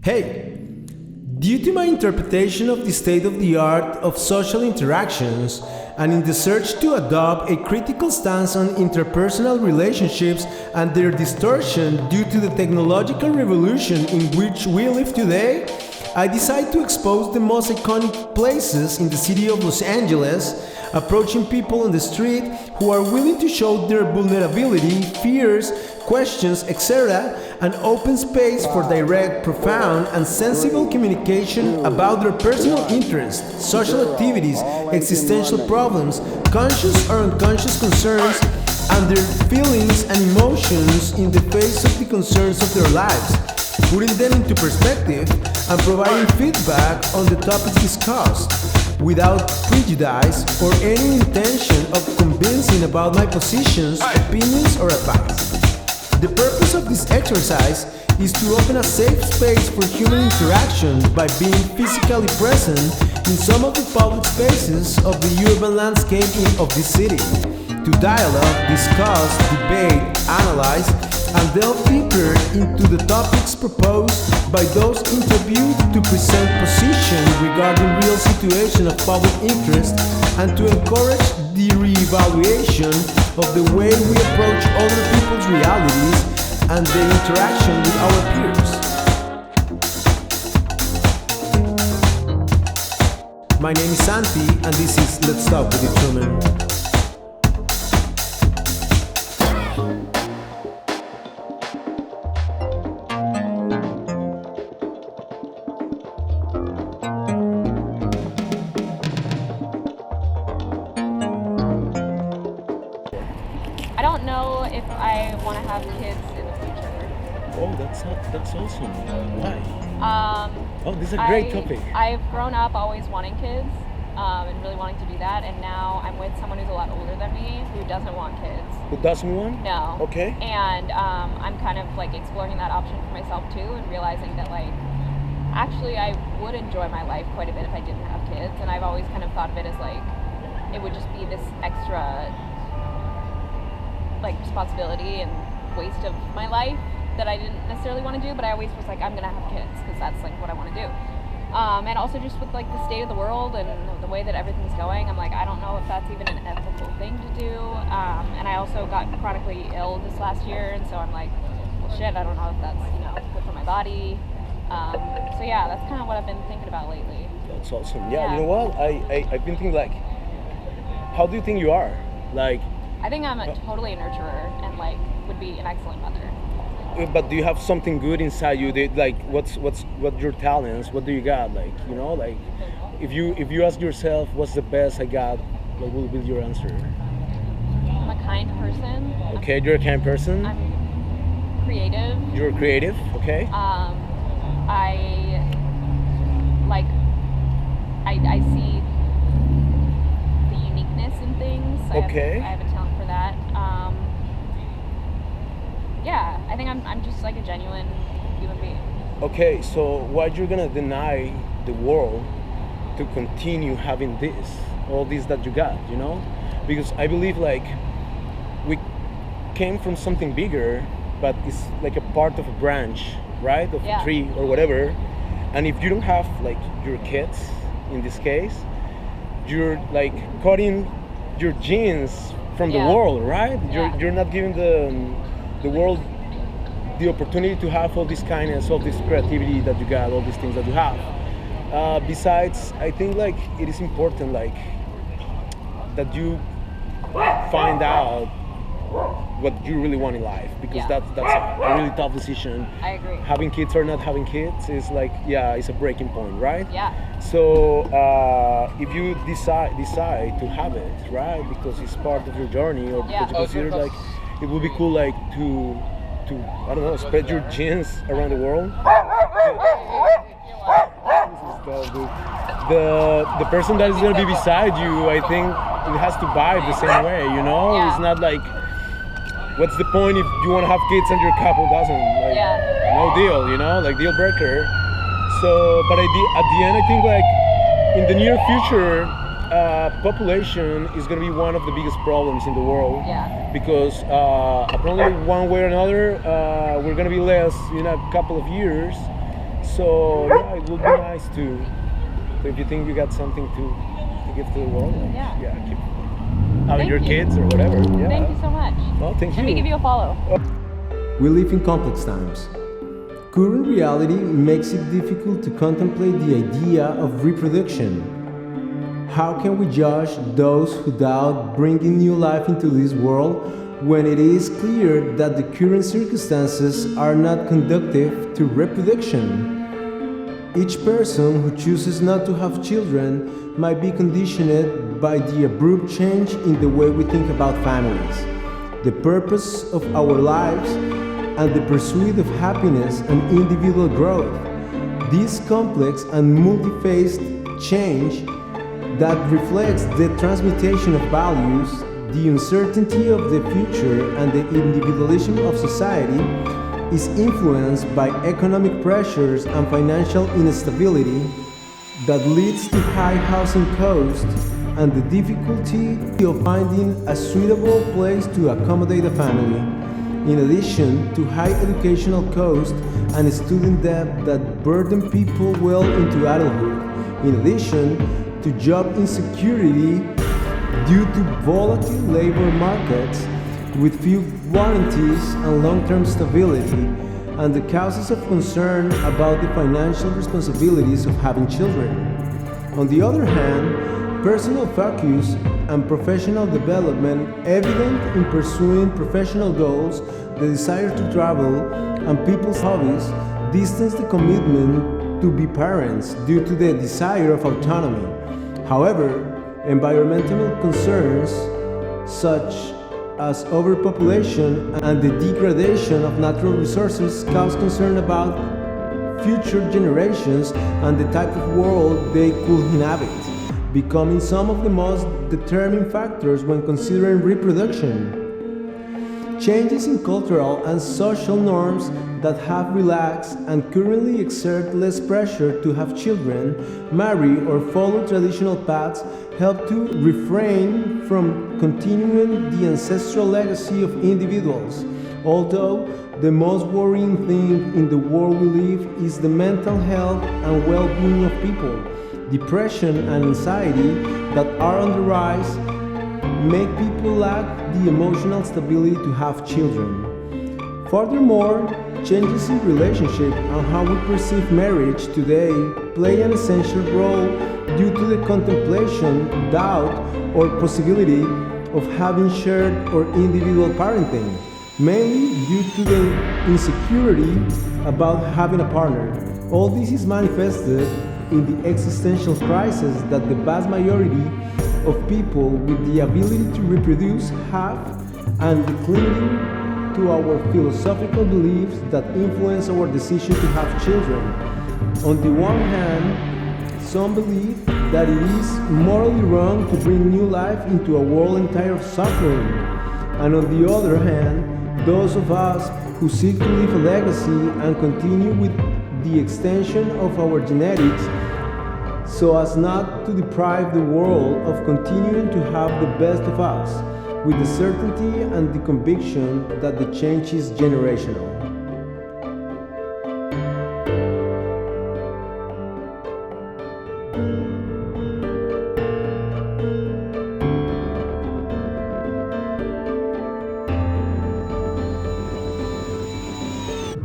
Hey, due to my interpretation of the state-of-the-art of social interactions, and in the search to adopt a critical stance on interpersonal relationships and their distortion due to the technological revolution in which we live today, I decided to expose the most iconic places in the city of Los Angeles, approaching people on the street who are willing to show their vulnerability, fears, questions, etc., an open space for direct, profound, and sensible communication about their personal interests, social activities, existential problems, conscious or unconscious concerns, and their feelings and emotions in the face of the concerns of their lives, putting them into perspective and providing feedback on the topics discussed, without prejudice or any intention of convincing about my positions, opinions, or advice. The purpose of this exercise is to open a safe space for human interaction by being physically present in some of the public spaces of the urban landscape of this city, to dialogue, discuss, debate, analyze, and delve deeper into the topics proposed by those interviewed to present positions regarding real situations of public interest and to encourage the re-evaluation of the way we approach other people's realities and the interaction with our peers. My name is Santi, and this is Let's Talk with D-TRUMAN. I don't know if I want to have kids in the future. Oh, that's awesome. Why? Oh, this is a great topic. I've grown up always wanting kids and really wanting to do that, and now I'm with someone who's a lot older than me who doesn't want kids. Who doesn't want? No. Okay. And I'm kind of like exploring that option for myself too, and realizing that like actually I would enjoy my life quite a bit if I didn't have kids, and I've always kind of thought of it as like it would just be this extra like responsibility and waste of my life that I didn't necessarily want to do, but I always was like, I'm gonna have kids because that's like what I want to do. And also just with like the state of the world and the way that everything's going, I'm like, I don't know if that's even an ethical thing to do. And I also got chronically ill this last year, and so I'm like, well shit, I don't know if that's, you know, good for my body. So yeah, that's kind of what I've been thinking about lately. That's awesome. Yeah, you know what? I've been thinking like, how do you think you are? Like, I think I'm totally a nurturer and like would be an excellent mother. But do you have something good inside you? Like, what's your talents? What do you got? Like, you know, like if you ask yourself, what's the best I got? What will be your answer? I'm a kind person. Okay, you're a kind person. I'm creative. You're creative. Okay. I see the uniqueness in things. Okay. I have a talent for that. Yeah, I think I'm just like a genuine human being. Okay, so why you're gonna deny the world to continue having all this that you got, you know? Because I believe like we came from something bigger, but it's like a part of a branch, right? Of a tree or whatever. And if you don't have like your kids, in this case, you're like cutting your genes from the world, right? You're not giving the world the opportunity to have all this kindness, all this creativity that you got, all these things that you have. Besides, I think like it is important like that you find out what you really want in life, because that's a really tough decision. I agree. Having kids or not having kids is like, it's a breaking point, right? Yeah. So if you decide to have it, right, because it's part of your journey, or because you consider like it would be cool like to I don't know, spread your genes around the world. This is dope, dude. The person that is gonna be beside you, I think it has to vibe the same way, you know? Yeah. It's not like, what's the point if you want to have kids and your couple doesn't? Like, no deal, you know, like deal breaker. So, but at the end, I think like in the near future, population is going to be one of the biggest problems in the world. Because apparently one way or another, we're going to be less in a couple of years. So yeah, it would be nice to. So if you think you got something to give to the world, like, Yeah. keep having Thank your you. kids or whatever. Yeah. Thank you so much. Well, thank you. Let me give you a follow. We live in complex times. Current reality makes it difficult to contemplate the idea of reproduction. How can we judge those who doubt bringing new life into this world when it is clear that the current circumstances are not conducive to reproduction? Each person who chooses not to have children might be conditioned by the abrupt change in the way we think about families, the purpose of our lives, and the pursuit of happiness and individual growth. This complex and multi-phased change that reflects the transmutation of values, the uncertainty of the future, and the individualism of society is influenced by economic pressures and financial instability that leads to high housing costs and the difficulty of finding a suitable place to accommodate a family, in addition to high educational costs and student debt that burden people well into adulthood, in addition to job insecurity due to volatile labor markets with few guarantees and long-term stability, and the causes of concern about the financial responsibilities of having children. On the other hand, personal focus and professional development evident in pursuing professional goals, the desire to travel, and people's hobbies distance the commitment to be parents due to the desire of autonomy. However, environmental concerns such as overpopulation and the degradation of natural resources cause concern about future generations and the type of world they could inhabit, becoming some of the most determining factors when considering reproduction. Changes in cultural and social norms that have relaxed and currently exert less pressure to have children, marry, or follow traditional paths help to refrain from continuing the ancestral legacy of individuals. Although the most worrying thing in the world we live is the mental health and well-being of people. Depression and anxiety that are on the rise make people lack the emotional stability to have children. Furthermore, changes in relationship and how we perceive marriage today play an essential role due to the contemplation, doubt, or possibility of having shared or individual parenting, mainly due to the insecurity about having a partner. All this is manifested in the existential crisis that the vast majority of people with the ability to reproduce have, and the clinging to our philosophical beliefs that influence our decision to have children. On the one hand, some believe that it is morally wrong to bring new life into a world entire of suffering. And on the other hand, those of us who seek to leave a legacy and continue with the extension of our genetics so as not to deprive the world of continuing to have the best of us, with the certainty and the conviction that the change is generational.